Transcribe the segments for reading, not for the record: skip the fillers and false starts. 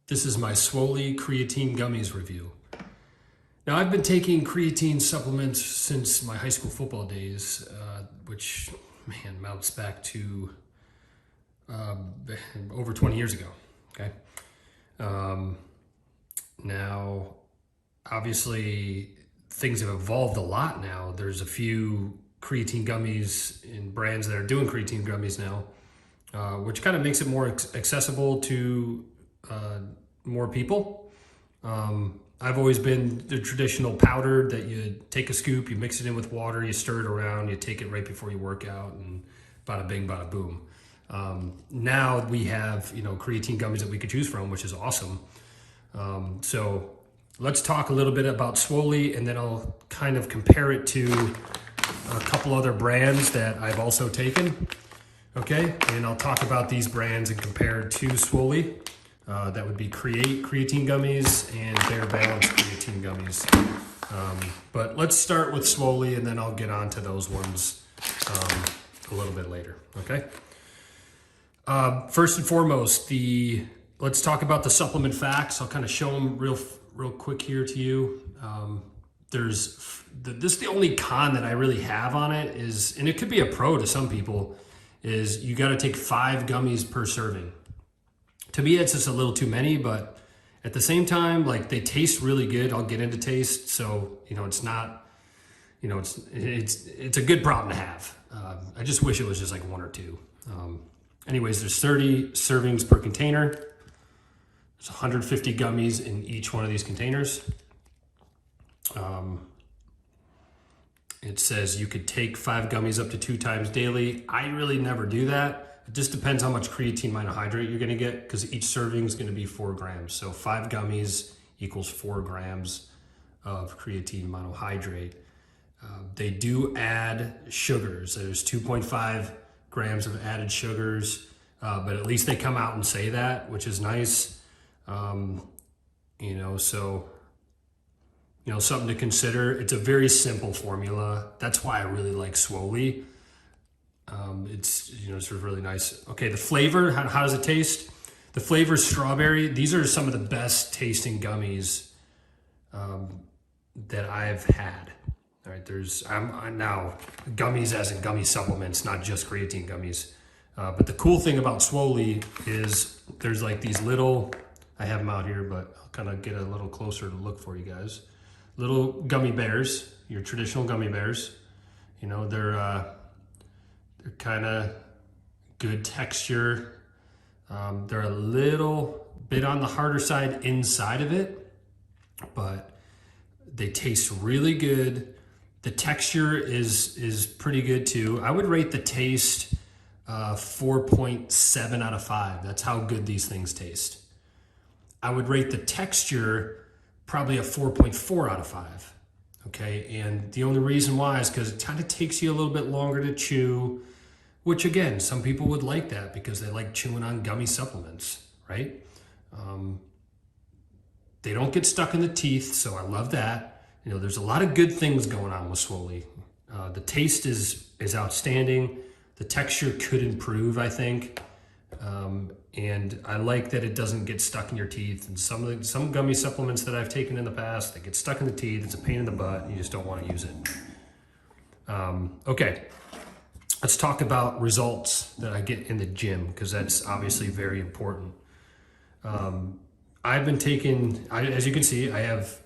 This is my Swoly Creatine Gummies review. Now, I've been taking creatine supplements since my high school football days, which, man, mounts back to over 20 years ago, okay? Now, obviously, things have evolved a lot now. There's a few creatine gummies and brands that are doing creatine gummies now, which kind of makes it more accessible to more people. I've always been the traditional powder that you take a scoop, you mix it in with water, you stir it around, you take it right before you work out, and bada bing, bada boom. Now we have, creatine gummies that we could choose from, which is awesome. So let's talk a little bit about Swoly, and then I'll kind of compare it to a couple other brands that I've also taken. Okay, and I'll talk about these brands and compare to Swoly. That would be Creatine Gummies and Bare Balance Creatine Gummies. But let's start with Swoly, and then I'll get on to those ones a little bit later, okay? First and foremost, let's talk about the supplement facts. I'll kind of show them real quick here to you. This is the only con that I really have on it is, and it could be a pro to some people, is you got to take 5 gummies per serving. To me, it's just a little too many, but at the same time, like, they taste really good. I'll get into taste, so it's not, it's a good problem to have. I just wish it was just like 1 or 2. Anyways, there's 30 servings per container. There's 150 gummies in each one of these containers. It says you could take 5 gummies up to 2 times daily. I really never do that. It just depends how much creatine monohydrate you're gonna get, because each serving is gonna be 4 grams. So 5 gummies equals 4 grams of creatine monohydrate. They do add sugars. There's 2.5 grams of added sugars, but at least they come out and say that, which is nice. Something to consider. It's a very simple formula. That's why I really like Swoly. It's really nice. Okay, the flavor, how does it taste? The flavor is strawberry. These are some of the best tasting gummies that I've had. All right, I'm now gummies as in gummy supplements, not just creatine gummies. But the cool thing about Swoly is there's like these little, I have them out here, but I'll kind of get a little closer to look for you guys. Little gummy bears, your traditional gummy bears. They're kind of good texture. They're a little bit on the harder side inside of it, but they taste really good. The texture is pretty good too. I would rate the taste 4.7 out of 5. That's how good these things taste. I would rate the texture probably a 4.4 out of 5. Okay, and the only reason why is because it kind of takes you a little bit longer to chew, which again, some people would like that because they like chewing on gummy supplements, right? They don't get stuck in the teeth, so I love that. There's a lot of good things going on with Swoly. The taste is outstanding. The texture could improve, I think. And I like that it doesn't get stuck in your teeth. And some gummy supplements that I've taken in the past, they get stuck in the teeth. It's a pain in the butt. And you just don't want to use it. Okay, let's talk about results that I get in the gym, because that's obviously very important. I've been taking, as you can see, I have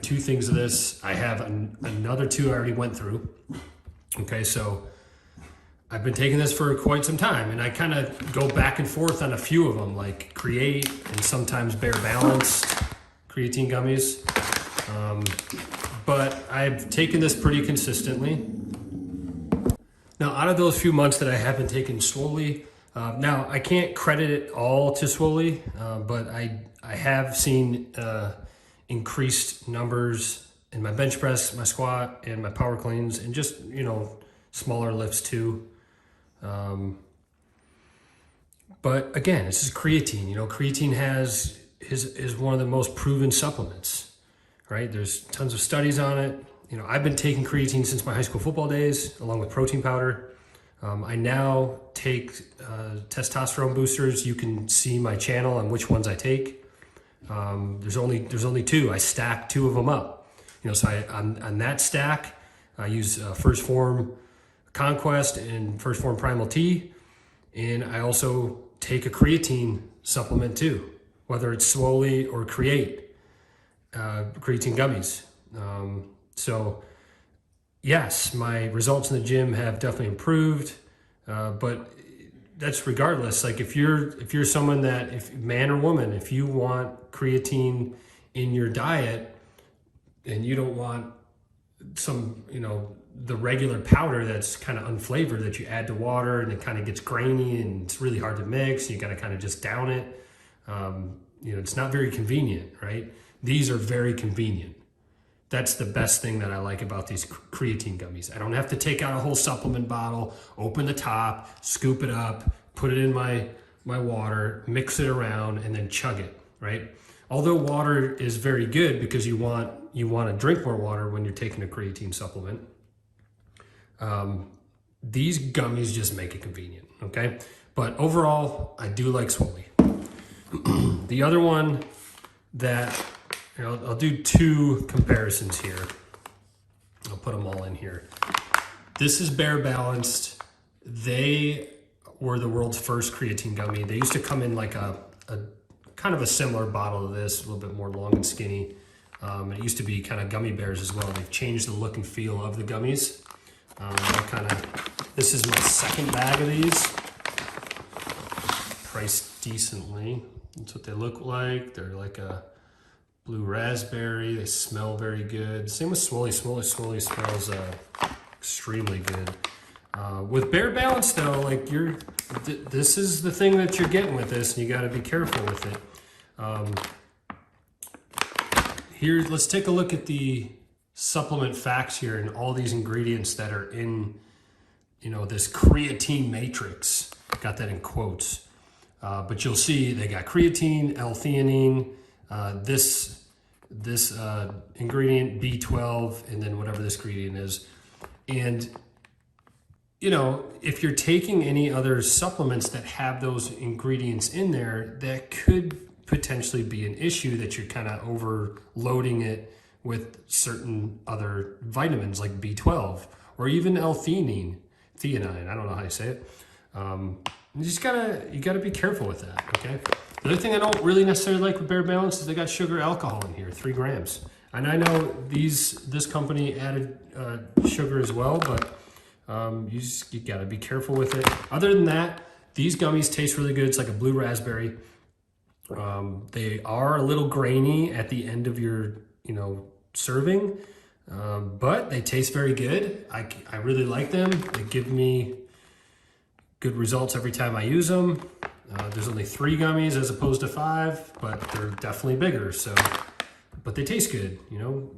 2 things of this. I have another 2 I already went through. Okay, so I've been taking this for quite some time, and I kind of go back and forth on a few of them, like Create and sometimes Bare Balance creatine gummies. But I've taken this pretty consistently. Now, out of those few months that I have been taking Swoly, now I can't credit it all to Swoly, but I have seen increased numbers in my bench press, my squat, and my power cleans, and just, smaller lifts too. But again, this is creatine. Creatine is one of the most proven supplements, right? There's tons of studies on it. I've been taking creatine since my high school football days, along with protein powder. I now take testosterone boosters. You can see my channel on which ones I take. There's only two. I stack two of them up. You know, so on that stack, I use First Form Conquest and First Form Primal T, and I also take a creatine supplement too, whether it's Swoly or Creatine Gummies. So yes, my results in the gym have definitely improved, but that's regardless. Like if you're someone that, if man or woman, if you want creatine in your diet and you don't want some, you know, the regular powder that's kind of unflavored that you add to water and it kind of gets grainy and it's really hard to mix, you got to kind of just down it. You know, it's not very convenient, right? These are very convenient. That's the best thing that I like about these creatine gummies. I don't have to take out a whole supplement bottle, open the top, scoop it up, put it in my water, mix it around, and then chug it, right? Although water is very good because you want to drink more water when you're taking a creatine supplement, these gummies just make it convenient, okay? But overall, I do like Swoly. The other one that, you know, I'll do two comparisons here. I'll put them all in here. This is Bare Balanced. They were the world's first creatine gummy. They used to come in like a kind of a similar bottle to this, a little bit more long and skinny. It used to be kind of gummy bears as well. They've changed the look and feel of the gummies. This is my second bag of these. Priced decently. That's what they look like. They're like a blue raspberry. They smell very good. Same with Swoly. Swoly smells extremely good. With Bare Balance though, like this is the thing that you're getting with this, and you got to be careful with it. Here, let's take a look at the supplement facts here and all these ingredients that are in, you know, this creatine matrix. Got that in quotes. But you'll see they got creatine, L-theanine, this ingredient B12, and then whatever this ingredient is. And you know, if you're taking any other supplements that have those ingredients in there, that could potentially be an issue, that you're kind of overloading it with certain other vitamins like B12 or even L-theanine, I don't know how you say it. You gotta be careful with that, okay? The other thing I don't really necessarily like with Bare Balance is they got sugar alcohol in here, 3 grams. And I know this company added sugar as well, but you gotta be careful with it. Other than that, these gummies taste really good. It's like a blue raspberry. They are a little grainy at the end of your, you know, serving, but they taste very good. I really like them. They give me good results every time I use them. There's only 3 gummies as opposed to 5, but they're definitely bigger. So, but they taste good, you know,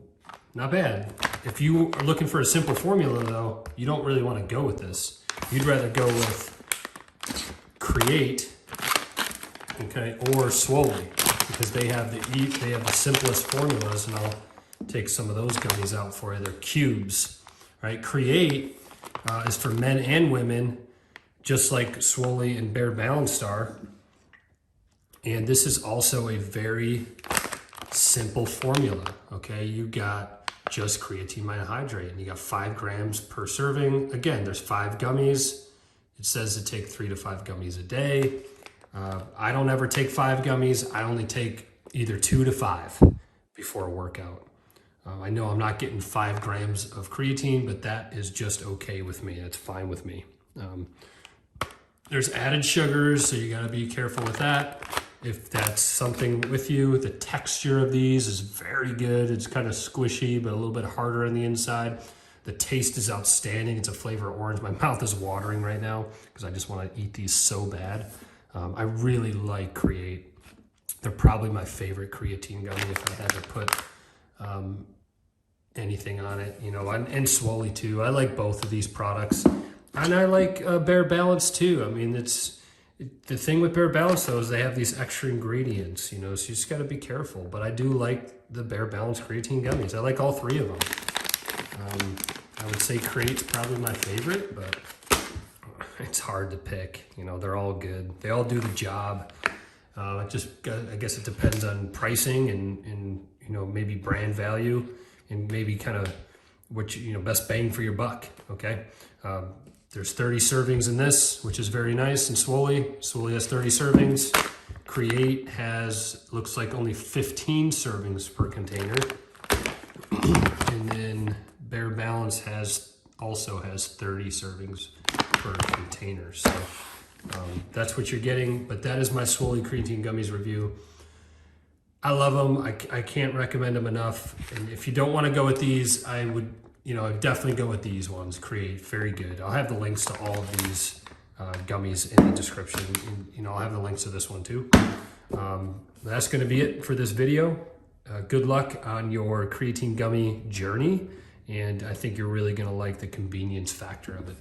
not bad. If you are looking for a simple formula though, you don't really want to go with this. You'd rather go with Create, okay, or Swoly, because they have the simplest formulas, and I'll take some of those gummies out for you. They're cubes, right? Create is for men and women, just like Swoly and Bare Balanced are. And this is also a very simple formula, okay? You got just creatine monohydrate, and you got 5 grams per serving. Again, there's 5 gummies. It says to take 3 to 5 gummies a day. I don't ever take 5 gummies. I only take either 2 to 5 before a workout. I know I'm not getting 5 grams of creatine, but that is just okay with me. That's fine with me. There's added sugars, so you gotta be careful with that. If that's something with you, the texture of these is very good. It's kind of squishy, but a little bit harder on the inside. The taste is outstanding. It's a flavor orange. My mouth is watering right now because I just want to eat these so bad. I really like Create. They're probably my favorite creatine gummy if I had to put anything on it, you know, and Swoly too. I like both of these products. And I like Bare Balance too. I mean, the thing with Bare Balance though is they have these extra ingredients, you know, so you just got to be careful. But I do like the Bare Balance creatine gummies. I like all 3 of them. I would say Create's probably my favorite, but it's hard to pick. You know, they're all good. They all do the job. I guess it depends on pricing and you know, maybe brand value and maybe kind of what you know, best bang for your buck. Okay. There's 30 servings in this, which is very nice. And Swoly has 30 servings. Create has, looks like only 15 servings per container. And then Bare Balance also has 30 servings per container. So that's what you're getting. But that is my Swoly Creatine Gummies review. I love them. I can't recommend them enough. And if you don't want to go with these, I would, you know, definitely go with these ones. Create, very good. I'll have the links to all of these gummies in the description. And, you know, I'll have the links to this one too. That's going to be it for this video. Good luck on your creatine gummy journey. And I think you're really going to like the convenience factor of it.